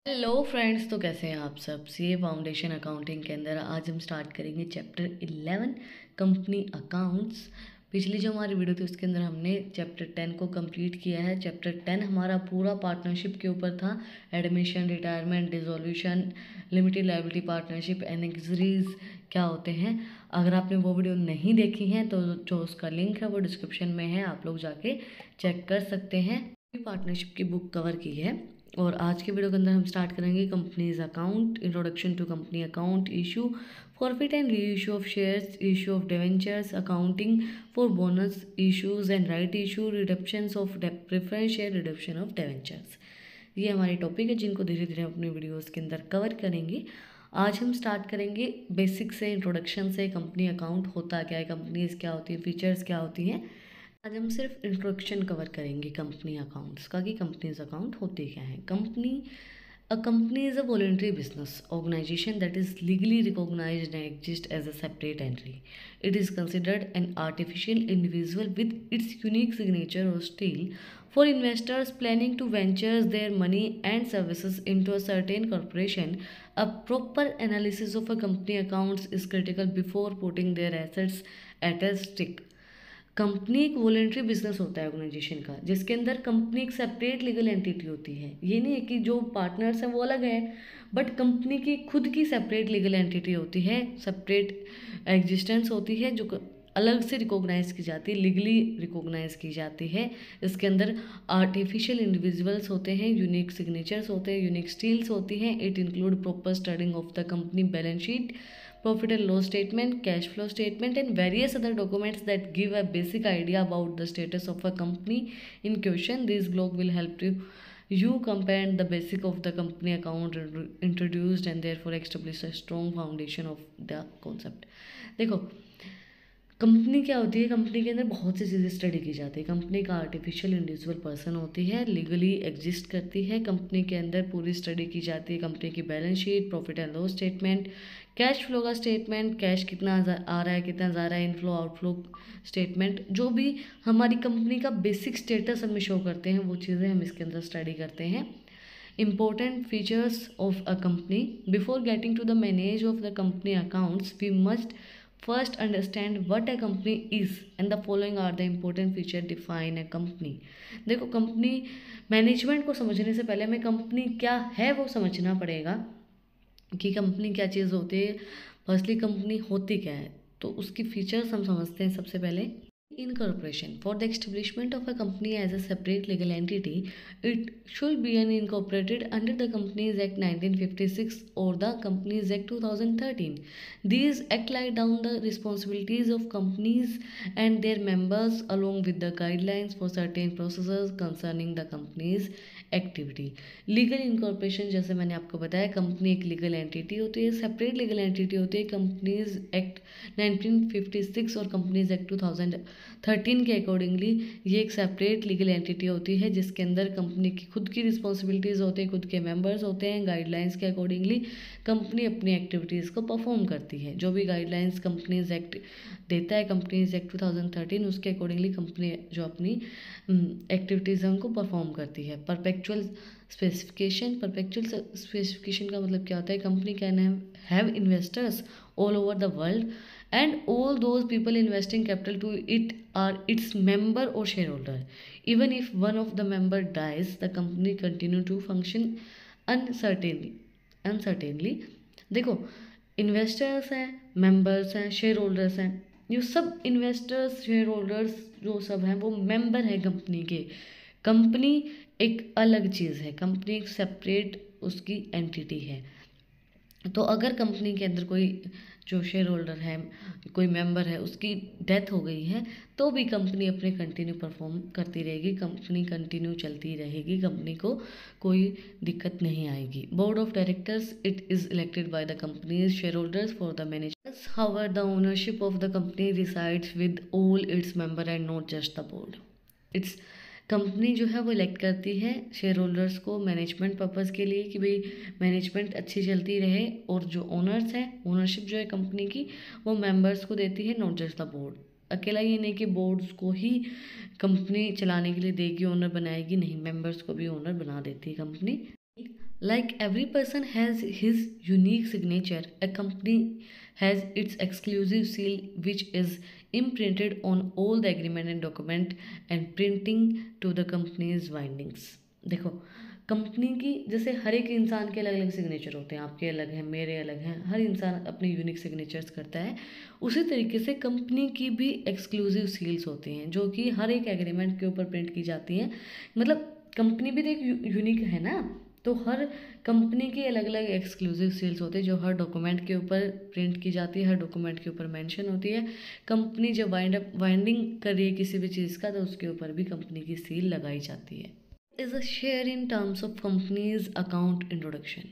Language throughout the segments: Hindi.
हेलो फ्रेंड्स, तो कैसे हैं आप सब। सीए फाउंडेशन अकाउंटिंग के अंदर आज हम स्टार्ट करेंगे चैप्टर 11 कंपनी अकाउंट्स। पिछली जो हमारी वीडियो थी उसके अंदर हमने चैप्टर 10 को कंप्लीट किया है। चैप्टर 10 हमारा पूरा पार्टनरशिप के ऊपर था। Admission, retirement, dissolution, limited liability partnership, annexures क्या होते हैं। अगर आपने वो वीडियो नहीं देखी है तो जो उसका लिंक है वो डिस्क्रिप्शन में है, आप लोग जाके चेक कर सकते हैं। पार्टनरशिप की बुक कवर की है। और आज के वीडियो के अंदर हम स्टार्ट करेंगे companies account, introduction to company account, issue, forfeit and reissue of shares, issue of debentures, accounting for bonus issues and right issue, redemptions of preference share, redemption of debentures. ये हमारे टॉपिक है जिनको धीरे धीरे अपने वीडियोज़ के अंदर कवर करेंगे। आज हम स्टार्ट करेंगे बेसिक से, इंट्रोडक्शन से। कंपनी अकाउंट होता क्या है, कंपनीज क्या होती है, फीचर्स क्या होती हैं। आज हम सिर्फ इंट्रोडक्शन कवर करेंगे कंपनी अकाउंट्स का कि कंपनीज अकाउंट होते क्या हैं। A company is a voluntary business organisation that is legally recognised and exist as a separate entry. It is considered an artificial individual with its unique signature or style. For investors planning to venture their money and services into a certain corporation, a proper analysis of a company accounts is critical before putting their assets at a stake. Company एक वॉलेंट्री बिजनेस होता है ऑर्गेनाइजेशन का, जिसके अंदर कंपनी एक सेपरेट लीगल एंटिटी होती है। ये नहीं है कि जो पार्टनर्स हैं वो अलग है, बट कंपनी की खुद की सेपरेट लीगल एंटिटी होती है, सेपरेट एग्जिस्टेंस होती है, जो अलग से रिकॉग्नाइज की जाती है, लीगली रिकॉग्नाइज की जाती है। इसके अंदर आर्टिफिशियल इंडिविजुअल्स होते हैं, यूनिक सिग्नेचर्स होते हैं, यूनिक स्टील्स होती हैं। It include proper studying of the company balance sheet, profit and loss statement, cash flow statement, and various other documents that give a basic idea about the status of a company in question. This blog will help you comprehend the basic of the company account introduced and therefore establish a strong foundation of the concept. देखो, कंपनी क्या होती है। कंपनी के अंदर बहुत सी चीज़ें स्टडी की जाती है। कंपनी का आर्टिफिशियल इंडिविजुअल पर्सन होती है, लीगली एग्जिस्ट करती है। कंपनी के अंदर पूरी स्टडी की जाती है कंपनी की balance sheet, profit and loss statement, cash flow का स्टेटमेंट, कैश कितना आ रहा है, कितना जा रहा है, इनफ्लो आउटफ्लो स्टेटमेंट, जो भी हमारी कंपनी का बेसिक स्टेटस हमें शो करते हैं वो चीज़ें हम इसके अंदर स्टडी करते हैं। Important features of a company. Before getting to the manage of the company accounts, we must first understand what a company is, and the following are the important feature define a company. देखो, कंपनी मैनेजमेंट को समझने से पहले हमें कंपनी क्या है वो समझना पड़ेगा कि कंपनी क्या चीज़ होती है। फर्स्टली कंपनी होती क्या है, तो उसकी फीचर्स हम समझते हैं सबसे पहले। Incorporation. For the establishment of a company as a separate legal entity, it should be incorporated under the Companies Act 1956 or the Companies Act 2013. These act lay down the responsibilities of companies and their members along with the guidelines for certain processes concerning the company's activity. Legal incorporation, जैसे मैंने आपको बताया, कंपनी एक लीगल एंटिटी होती है, सेपरेट लीगल एंटिटी होती है। कंपनीज एक्ट 1956 और कंपनीज एक्ट 2013 के अकॉर्डिंगली ये एक सेपरेट लीगल एंटिटी होती है, जिसके अंदर कंपनी की खुद की रिस्पॉन्सिबिलिटीज़ होती है, खुद के मेंबर्स होते हैं। गाइडलाइंस के अकॉर्डिंगली कंपनी अपनी एक्टिविटीज़ को परफॉर्म करती है। जो भी गाइडलाइंस कंपनीज एक्ट देता है, कंपनीज एक्ट 2013, उसके अकॉर्डिंगली कंपनी जो अपनी एक्टिविटीज़ हैं उनको परफॉर्म करती है। परपेचुअल स्पेसिफिकेशन का मतलब क्या होता है? Company can have investors all over the world and all those people investing capital to it are its member or shareholder. Even if one of the member dies, the company continue to function uncertainly. देखो, इन्वेस्टर्स हैं, मेंबर्स हैं, शेयर होल्डर्स हैं, ये सब इन्वेस्टर्स, शेयर होल्डर्स जो सब हैं वो मेंबर हैं कंपनी के। कंपनी एक अलग चीज़ है, कंपनी एक सेपरेट उसकी एंटिटी है। तो अगर कंपनी के अंदर कोई जो शेयर होल्डर है, कोई मेंबर है, उसकी डेथ हो गई है, तो भी कंपनी अपने कंटिन्यू परफॉर्म करती रहेगी, कंपनी कंटिन्यू चलती रहेगी, कंपनी को कोई दिक्कत नहीं आएगी। Board of directors, it is elected by the companies share holders for the management. However the ownership of the company resides with all its member and not just the board. It's company जो है वो इलेक्ट करती है शेयर होल्डर्स को मैनेजमेंट पर्पज़ के लिए कि भाई मैनेजमेंट अच्छी चलती रहे, और जो ओनर्स हैं, ओनरशिप जो है कंपनी की वो मेंबर्स को देती है, नॉट जस्ट द बोर्ड। अकेला ये नहीं कि बोर्ड्स को ही कंपनी चलाने के लिए देगी, ओनर बनाएगी, नहीं, मेंबर्स को भी ओनर बना देती है company. Like every person has his unique signature, a company has its exclusive seal which is imprinted on all the agreement and document and printing to the company's windings. देखो, कंपनी की जैसे हर एक इंसान के अलग अलग सिग्नेचर होते हैं, आपके अलग हैं, मेरे अलग हैं, हर इंसान अपने यूनिक सिग्नेचर्स करता है। उसी तरीके से कंपनी की भी एक्सक्लूसिव सील्स होती हैं जो कि हर एक एग्रीमेंट के ऊपर प्रिंट की जाती हैं। मतलब कंपनी भी तो एक यूनिक है ना, तो हर कंपनी की अलग अलग एक्सक्लूसिव सील्स होते हैं जो हर डॉक्यूमेंट के ऊपर प्रिंट की जाती है, हर डॉक्यूमेंट के ऊपर मेंशन होती है। कंपनी जब वाइंडिंग कर रही है किसी भी चीज़ का तो उसके ऊपर भी कंपनी की सील लगाई जाती है। Is a share in terms of companies account introduction.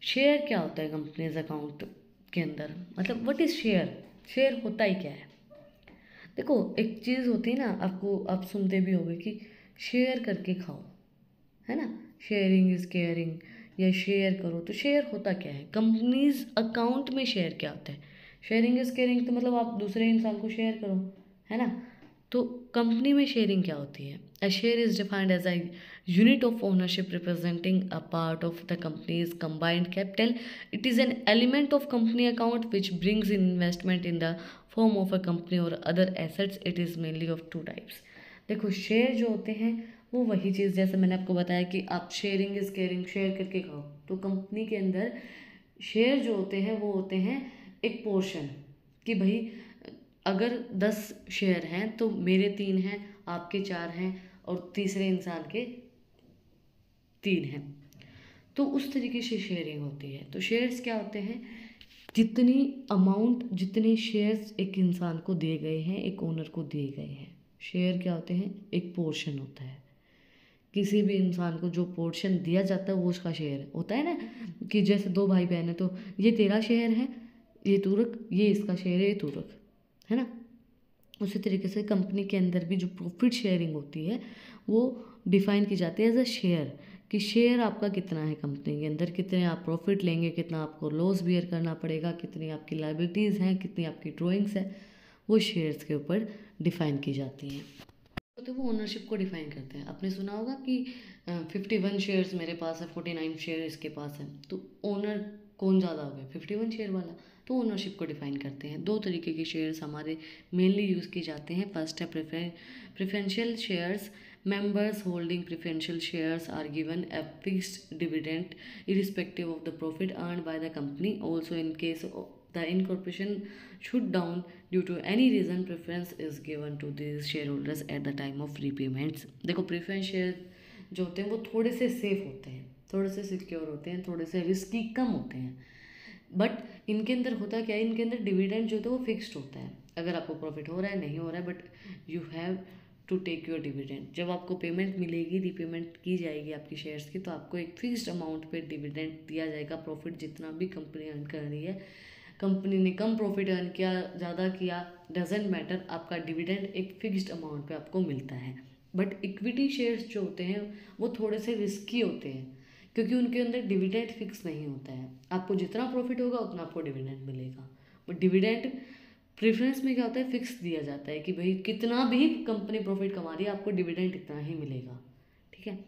Share क्या होता है कंपनीज अकाउंट के अंदर, मतलब व्हाट इज़ शेयर, शेयर होता ही क्या है। देखो, एक चीज़ होती है ना, आपको आप सुनते भी होगे कि शेयर करके खाओ, है ना, शेयरिंग इज़ केयरिंग, या शेयर करो। तो शेयर होता क्या है, कंपनीज अकाउंट में शेयर क्या होता है। शेयरिंग इज़ केयरिंग तो मतलब आप दूसरे इंसान को शेयर करो, है ना। तो कंपनी में शेयरिंग क्या होती है। A share is defined as a unit of ownership representing a part of the company's combined capital. It is an element of company account which brings in investment in the form of a company और other assets. It is mainly of two types. देखो, शेयर जो होते हैं वो वही चीज़, जैसे मैंने आपको बताया कि आप शेयरिंग इज़ केयरिंग, शेयर करके खाओ। तो कंपनी के अंदर शेयर जो होते हैं वो होते हैं एक पोर्शन, कि भाई अगर 10 शेयर हैं तो मेरे 3 हैं, आपके 4 हैं और तीसरे इंसान के 3 हैं। तो उस तरीके से शेयरिंग होती है। तो शेयर्स क्या होते हैं, जितनी अमाउंट, जितने शेयर्स एक इंसान को दिए गए हैं, एक ओनर को दिए गए हैं। शेयर क्या होते हैं, एक पोर्शन होता है। किसी भी इंसान को जो पोर्शन दिया जाता है वो उसका शेयर होता है ना, कि जैसे 2 भाई बहन है तो ये तेरा शेयर है, ये तू रख, ये इसका शेयर है, ये तू रख, है ना। उसी तरीके से कंपनी के अंदर भी जो प्रॉफिट शेयरिंग होती है वो डिफाइन की जाती है एज अ शेयर, कि शेयर आपका कितना है कंपनी के अंदर, कितने आप प्रॉफिट लेंगे, कितना आपको लॉस बियर करना पड़ेगा, कितनी आपकी लाइबिलिटीज़ हैं, कितनी आपकी ड्राइंग्स है, वो शेयर्स के ऊपर डिफाइन की जाती हैं। तो वो ओनरशिप को डिफाइन करते हैं। आपने सुना होगा कि 51 शेयर्स मेरे पास है, 49 शेयर इसके पास है, तो ओनर कौन ज़्यादा हो गया, 51 शेयर वाला। तो ओनरशिप को डिफाइन करते हैं। 2 तरीके के शेयर्स हमारे मेनली यूज़ किए जाते हैं। फर्स्ट है preferential shares. Members holding preferential shares are given a fixed dividend irrespective of the profit earned by the company. Also, in case the incorporation should down due to any reason, preference is given to these shareholders at the time of repayments. देखो, प्रेफरेंस शेयर जो होते हैं वो थोड़े से सेफ होते हैं, थोड़े से सिक्योर होते हैं, थोड़े से रिस्की कम होते हैं। बट इनके अंदर होता क्या है, इनके अंदर डिविडेंड जो होता है वो फिक्स्ड होता है। अगर आपको प्रॉफिट हो रहा है, नहीं हो रहा है, but you have to take your dividend. जब आपको पेमेंट मिलेगी, रीपेमेंट की जाएगी आपकी शेयर्स की, तो आपको एक फिक्स्ड अमाउंट पे डिविडेंड दिया जाएगा। प्रॉफिट जितना भी कंपनी अर्न कर रही है, कंपनी ने कम प्रॉफिट अर्न किया, ज़्यादा किया, डजेंट मैटर, आपका डिविडेंड एक फिक्स्ड अमाउंट पे आपको मिलता है। बट इक्विटी शेयर्स जो होते हैं वो थोड़े से रिस्की होते हैं, क्योंकि उनके अंदर डिविडेंड फिक्स नहीं होता है। आपको जितना प्रॉफिट होगा उतना आपको डिविडेंड मिलेगा। बट डिविडेंड प्रेफरेंस में क्या होता है, फिक्स दिया जाता है कि भाई कितना भी कंपनी प्रॉफिट कमा रही है आपको डिविडेंड इतना ही मिलेगा, ठीक है।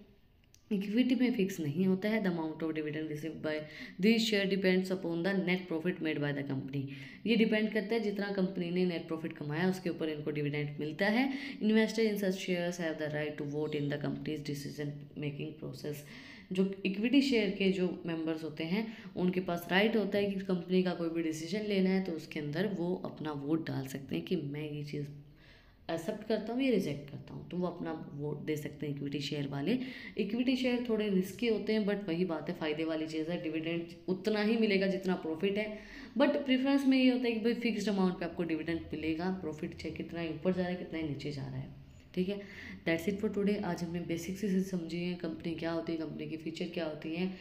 इक्विटी में फिक्स नहीं होता है। The amount of dividend received by this share depends upon the net profit made by the company. ये डिपेंड करता है जितना कंपनी ने नेट प्रॉफिट कमाया उसके ऊपर इनको डिविडेंड मिलता है। Investor in such shares have the right to vote in the company's decision making process. जो इक्विटी शेयर के जो मेंबर्स होते हैं उनके पास राइट होता है कि कंपनी का कोई भी डिसीजन लेना है तो उसके अंदर वो अपना वोट डाल सकते हैं कि मैं ये चीज़ एक्सेप्ट करता हूँ, ये रिजेक्ट करता हूँ, तो वो अपना वोट दे सकते हैं इक्विटी शेयर वाले। इक्विटी शेयर थोड़े रिस्की होते हैं, बट वही बात है, फ़ायदे वाली चीज़ है। डिविडेंड उतना ही मिलेगा जितना प्रॉफिट है, बट प्रेफरेंस में ये होता है कि भाई फिक्स्ड अमाउंट पे आपको डिविडेंड मिलेगा। प्रॉफिट चाहे कितना ही ऊपर जा रहा है, कितना ही नीचे जा रहा है, ठीक है। That's it for today. आज हमने बेसिक से समझी है कंपनी क्या होती है, कंपनी की फीचर क्या होती हैं,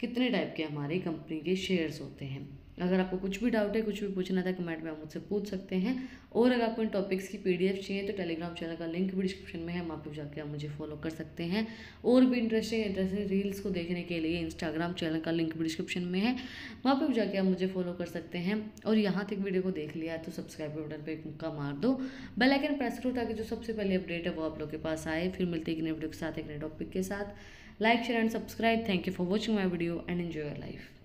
कितने टाइप के हमारी कंपनी के शेयर्स होते हैं। अगर आपको कुछ भी डाउट है, कुछ भी पूछना था, कमेंट में आप मुझसे पूछ सकते हैं। और अगर आपको इन टॉपिक्स की पीडीएफ चाहिए तो टेलीग्राम चैनल का लिंक भी डिस्क्रिप्शन में है, वहाँ पे जाकर आप मुझे फॉलो कर सकते हैं। और भी इंटरेस्टिंग रील्स को देखने के लिए इंस्टाग्राम चैनल का लिंक भी डिस्क्रिप्शन में है, वहाँ पर जाके आप मुझे फॉलो कर सकते हैं। और यहाँ तक वीडियो को देख लिया है तो सब्सक्राइब बटन पर एक मुक्का मार दो, बेल आइकन प्रेस करो ताकि जो सबसे पहले अपडेट है वो आप लोग के पास आए। फिर मिलते हैं एक नए वीडियो के साथ, एक नए टॉपिक के साथ। Like, share and subscribe. Thank you for watching my video and enjoy your life.